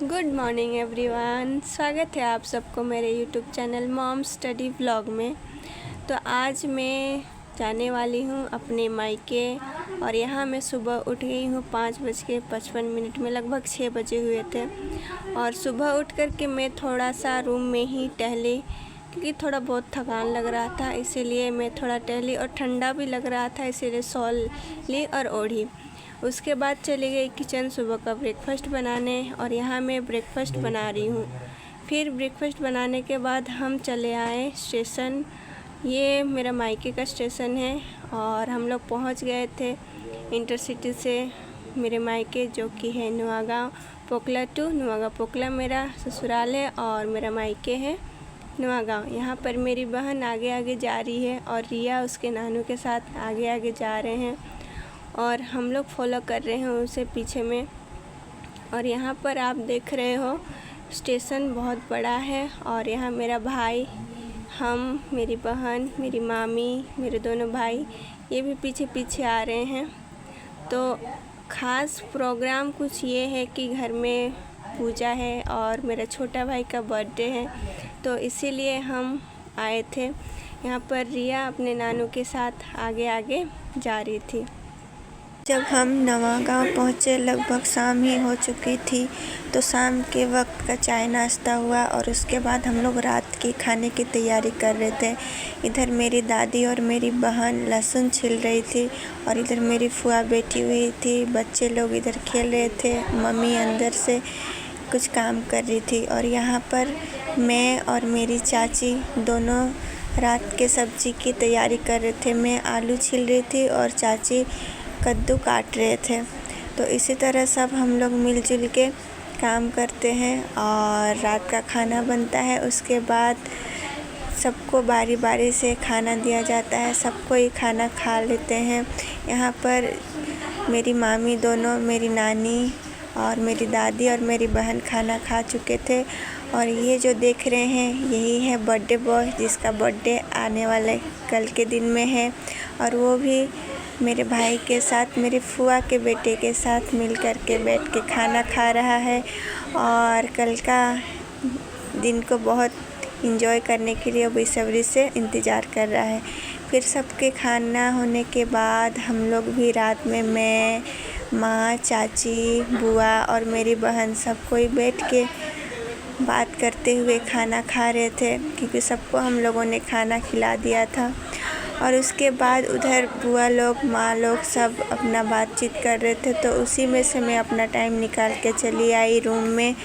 Good morning everyone. स्वागत है आप सबको मेरे YouTube channel mom study vlog में। तो आज मैं जाने वाली हूँ अपने मायके और यहाँ मैं सुबह उठ गई हूँ 5:55 में, लगभग 6 बजे हुए थे। और सुबह उठ कर के मैं थोड़ा सा रूम में ही टहली क्योंकि थोड़ा बहुत थकान लग रहा था, इसीलिए मैं थोड़ा टहली और ठंडा भी लग रहा था, इसीलिए शॉल ली और ओढ़ी। उसके बाद चली गई किचन सुबह का ब्रेकफास्ट बनाने और यहाँ मैं ब्रेकफास्ट बना रही हूँ। फिर ब्रेकफास्ट बनाने के बाद हम चले आए स्टेशन। ये मेरा मायके का स्टेशन है और हम लोग पहुँच गए थे इंटरसिटी से मेरे मायके, जो कि है नुआगांव पोकला टू। नुआगांव पोकला मेरा ससुराल है और मेरा मायके है नुआगांव। यहाँ पर मेरी बहन आगे आगे जा रही है और रिया उसके नानू के साथ आगे आगे जा रहे हैं और हम लोग फॉलो कर रहे हैं उसे पीछे में। और यहाँ पर आप देख रहे हो स्टेशन बहुत बड़ा है और यहाँ मेरा भाई, हम, मेरी बहन, मेरी मामी, मेरे दोनों भाई ये भी पीछे पीछे आ रहे हैं। तो ख़ास प्रोग्राम कुछ ये है कि घर में पूजा है और मेरा छोटा भाई का बर्थडे है, तो इसीलिए हम आए थे। यहाँ पर रिया अपने नानू के साथ आगे आगे जा रही थी। जब हम नवागांव पहुँचे लगभग शाम ही हो चुकी थी, तो शाम के वक्त का चाय नाश्ता हुआ और उसके बाद हम लोग रात के खाने की तैयारी कर रहे थे। इधर मेरी दादी और मेरी बहन लहसुन छिल रही थी और इधर मेरी फुआ बैठी हुई थी। बच्चे लोग इधर खेल रहे थे, मम्मी अंदर से कुछ काम कर रही थी और यहाँ पर मैं और मेरी चाची दोनों रात के सब्ज़ी की तैयारी कर रहे थे। मैं आलू छील रही थी और चाची कद्दू काट रहे थे। तो इसी तरह सब हम लोग मिलजुल के काम करते हैं और रात का खाना बनता है। उसके बाद सबको बारी बारी से खाना दिया जाता है, सबको ही खाना खा लेते हैं। यहाँ पर मेरी मामी दोनों, मेरी नानी और मेरी दादी और मेरी बहन खाना खा चुके थे। और ये जो देख रहे हैं यही है बर्थडे बॉय, जिसका बर्थडे आने वाले कल के दिन में है और वो भी मेरे भाई के साथ, मेरे फुआ के बेटे के साथ मिल कर के बैठ के खाना खा रहा है और कल का दिन को बहुत एंजॉय करने के लिए बेसब्री से इंतज़ार कर रहा है। फिर सबके खाना होने के बाद हम लोग भी रात में मैं, माँ, चाची, बुआ और मेरी बहन सब कोई बैठ के बात करते हुए खाना खा रहे थे क्योंकि सबको हम लोगों ने खाना खिला दिया था। और उसके बाद उधर बुआ लोग, माँ लोग सब अपना बातचीत कर रहे थे, तो उसी में से मैं अपना टाइम निकाल के चली आई रूम में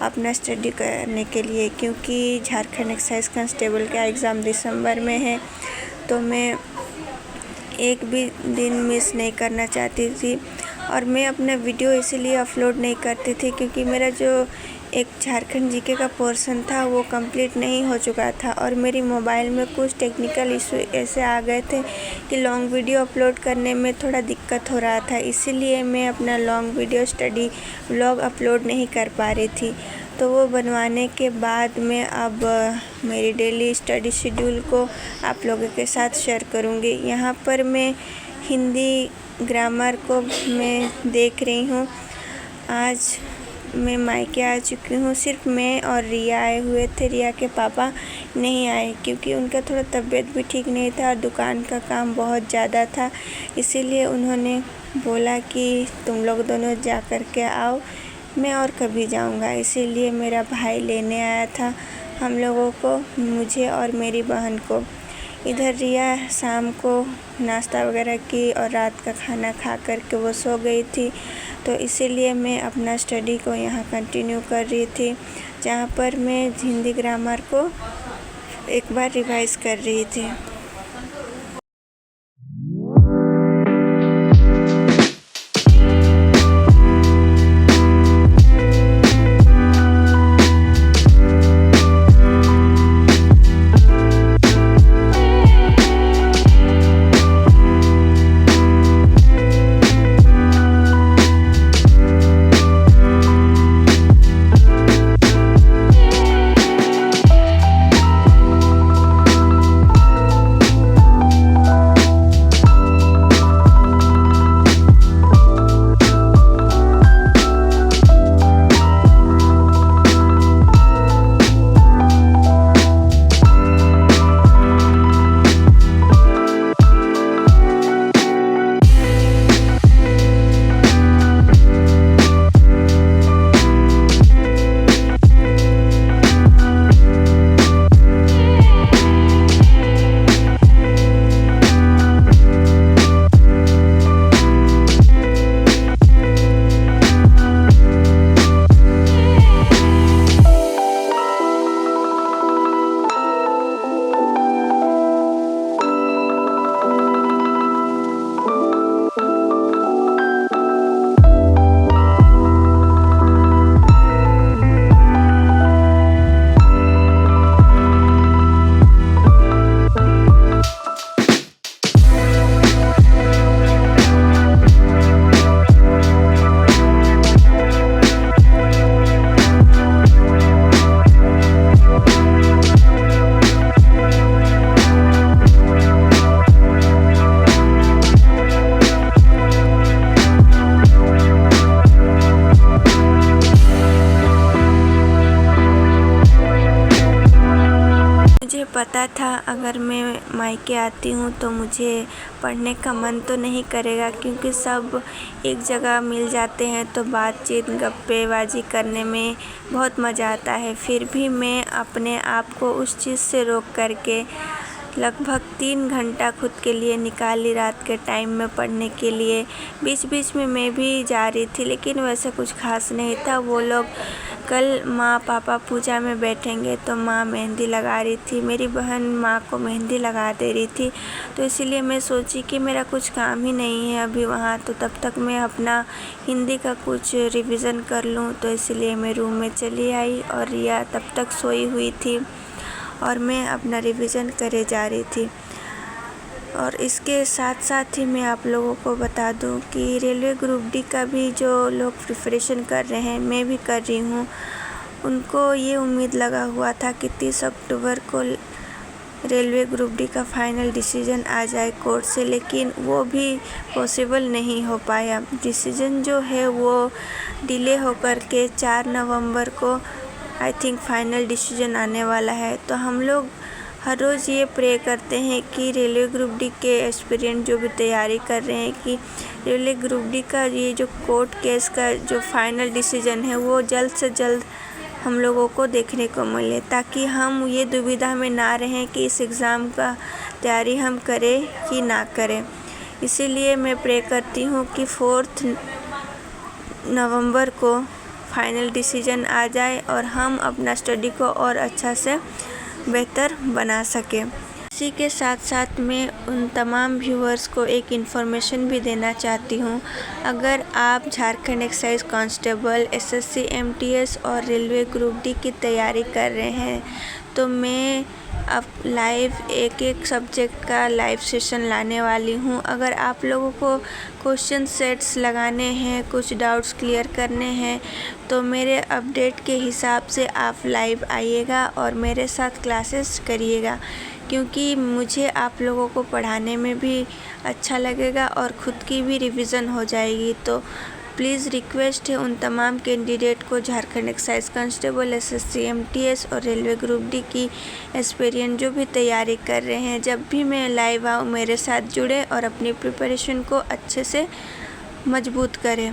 अपना स्टडी करने के लिए, क्योंकि झारखंड एक्साइज कांस्टेबल का एग्ज़ाम दिसंबर में है। तो मैं एक भी दिन मिस नहीं करना चाहती थी और मैं अपना वीडियो इसीलिए अपलोड नहीं करती थी क्योंकि मेरा जो एक झारखंड जीके का पोर्शन था वो कंप्लीट नहीं हो चुका था और मेरी मोबाइल में कुछ टेक्निकल इशू ऐसे आ गए थे कि लॉन्ग वीडियो अपलोड करने में थोड़ा दिक्कत हो रहा था, इसीलिए मैं अपना long video study vlog upload नहीं कर पा रही थी। तो वो बनवाने के बाद मैं अब मेरी डेली स्टडी शेड्यूल को आप लोगों के साथ शेयर करूँगी। यहाँ पर मैं हिंदी ग्रामर को मैं देख रही हूँ। आज मैं मायके आ चुकी हूँ, सिर्फ मैं और रिया आए हुए थे। रिया के पापा नहीं आए क्योंकि उनका थोड़ा तबीयत भी ठीक नहीं था और दुकान का काम बहुत ज़्यादा था, इसीलिए उन्होंने बोला कि तुम लोग दोनों जा कर के आओ, मैं और कभी जाऊँगा। इसीलिए मेरा भाई लेने आया था हम लोगों को, मुझे और मेरी बहन को। इधर रिया शाम को नाश्ता वगैरह की और रात का खाना खा कर के वो सो गई थी, तो इसीलिए मैं अपना स्टडी को यहाँ कंटिन्यू कर रही थी, जहाँ पर मैं हिंदी ग्रामर को एक बार रिवाइज़ कर रही थी। पता था अगर मैं मायके आती हूँ तो मुझे पढ़ने का मन तो नहीं करेगा, क्योंकि सब एक जगह मिल जाते हैं तो बातचीत गप्पेबाजी करने में बहुत मज़ा आता है। फिर भी मैं अपने आप को उस चीज़ से रोक करके लगभग 3 घंटा खुद के लिए निकाली रात के टाइम में पढ़ने के लिए। बीच बीच में मैं भी जा रही थी, लेकिन वैसे कुछ खास नहीं था। वो लोग कल माँ पापा पूजा में बैठेंगे तो माँ मेहंदी लगा रही थी, मेरी बहन माँ को मेहंदी लगा दे रही थी, तो इसीलिए मैं सोची कि मेरा कुछ काम ही नहीं है अभी वहाँ, तो तब तक मैं अपना हिंदी का कुछ रिवीज़न कर लूँ। तो इसलिए मैं रूम में चली आई और रिया तब तक सोई हुई थी और मैं अपना रिवीज़न करे जा रही थी। और इसके साथ साथ ही मैं आप लोगों को बता दूं कि रेलवे ग्रुप डी का भी जो लोग प्रिपरेशन कर रहे हैं, मैं भी कर रही हूँ, उनको ये उम्मीद लगा हुआ था कि 30 अक्टूबर को रेलवे ग्रुप डी का फाइनल डिसीजन आ जाए कोर्ट से, लेकिन वो भी पॉसिबल नहीं हो पाया। डिसीजन जो है वो डिले होकर के 4 नवंबर को आई थिंक फाइनल डिसीजन आने वाला है। तो हम लोग हर रोज़ ये प्रे करते हैं कि रेलवे ग्रुप डी के एस्पिरेंट जो भी तैयारी कर रहे हैं कि रेलवे ग्रुप डी का ये जो कोर्ट केस का जो फाइनल डिसीजन है वो जल्द से जल्द हम लोगों को देखने को मिले, ताकि हम ये दुविधा में ना रहें कि इस एग्ज़ाम का तैयारी हम करें कि ना करें। इसीलिए मैं प्रे करती हूँ कि 4 नवंबर को फाइनल डिसीजन आ जाए और हम अपना स्टडी को और अच्छा से बेहतर बना सकें। इसी के साथ साथ मैं उन तमाम व्यूअर्स को एक इन्फॉर्मेशन भी देना चाहती हूँ। अगर आप Jharkhand excise constable, SSC, MTS और रेलवे ग्रुप डी की तैयारी कर रहे हैं तो मैं अब लाइव एक सब्जेक्ट का लाइव सेशन लाने वाली हूँ। अगर आप लोगों को क्वेश्चन सेट्स लगाने हैं, कुछ डाउट्स क्लियर करने हैं, तो मेरे अपडेट के हिसाब से आप लाइव आइएगा और मेरे साथ क्लासेस करिएगा, क्योंकि मुझे आप लोगों को पढ़ाने में भी अच्छा लगेगा और ख़ुद की भी रिवीज़न हो जाएगी। तो प्लीज़ रिक्वेस्ट है उन तमाम कैंडिडेट को, Jharkhand excise constable, SSC, MTS और रेलवे ग्रुप डी की एस्पिरेंट जो भी तैयारी कर रहे हैं, जब भी मैं लाइव आऊँ मेरे साथ जुड़े और अपनी प्रिपरेशन को अच्छे से मजबूत करें।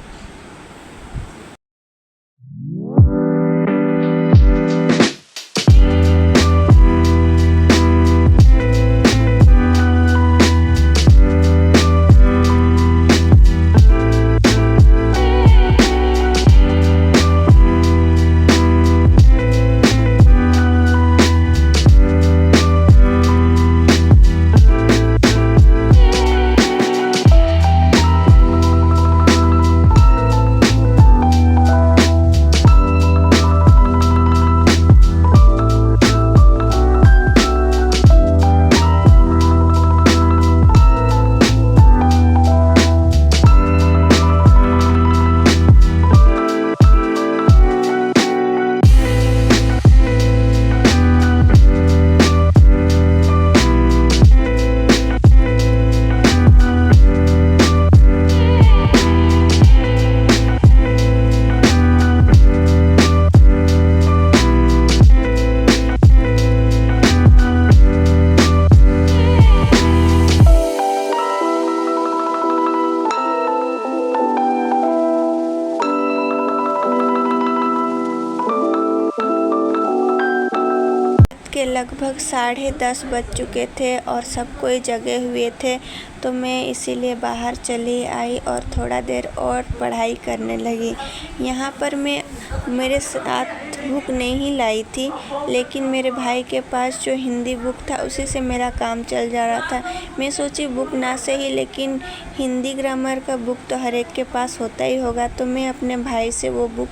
के लगभग 10:30 बज चुके थे और सब कोई जगे हुए थे, तो मैं इसीलिए बाहर चली आई और थोड़ा देर और पढ़ाई करने लगी। यहाँ पर मैं मेरे साथ बुक नहीं लाई थी, लेकिन मेरे भाई के पास जो हिंदी बुक था उसी से मेरा काम चल जा रहा था। मैं सोची बुक ना सही, लेकिन हिंदी ग्रामर का बुक तो हर एक के पास होता ही होगा, तो मैं अपने भाई से वो बुक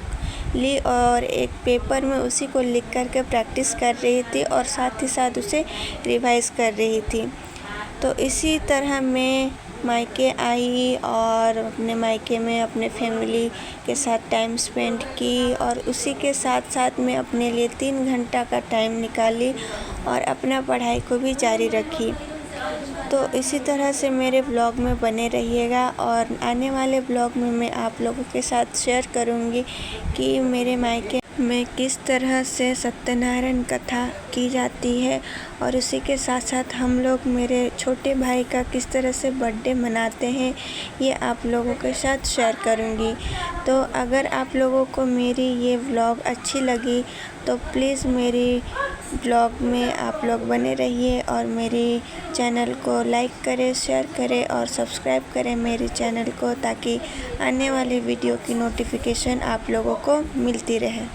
ली और एक पेपर में उसी को लिख कर के प्रैक्टिस कर रही थी और साथ ही साथ उसे रिवाइज़ कर रही थी। तो इसी तरह मैं मायके आई और अपने मायके में अपने फैमिली के साथ टाइम स्पेंड की और उसी के साथ साथ मैं अपने लिए 3 घंटा का टाइम निकाली और अपना पढ़ाई को भी जारी रखी। तो इसी तरह से मेरे ब्लॉग में बने रहिएगा और आने वाले ब्लॉग में मैं आप लोगों के साथ शेयर करूंगी कि मेरे मायके में किस तरह से सत्यनारायण कथा की जाती है और उसी के साथ साथ हम लोग मेरे छोटे भाई का किस तरह से बर्थडे मनाते हैं, ये आप लोगों के साथ शेयर करूँगी। तो अगर आप लोगों को मेरी ये व्लॉग अच्छी लगी तो प्लीज़ मेरी ब्लॉग में आप लोग बने रहिए और मेरे चैनल को लाइक करें, शेयर करें और सब्सक्राइब करें मेरे चैनल को, ताकि आने वाले वीडियो की नोटिफिकेशन आप लोगों को मिलती रहे।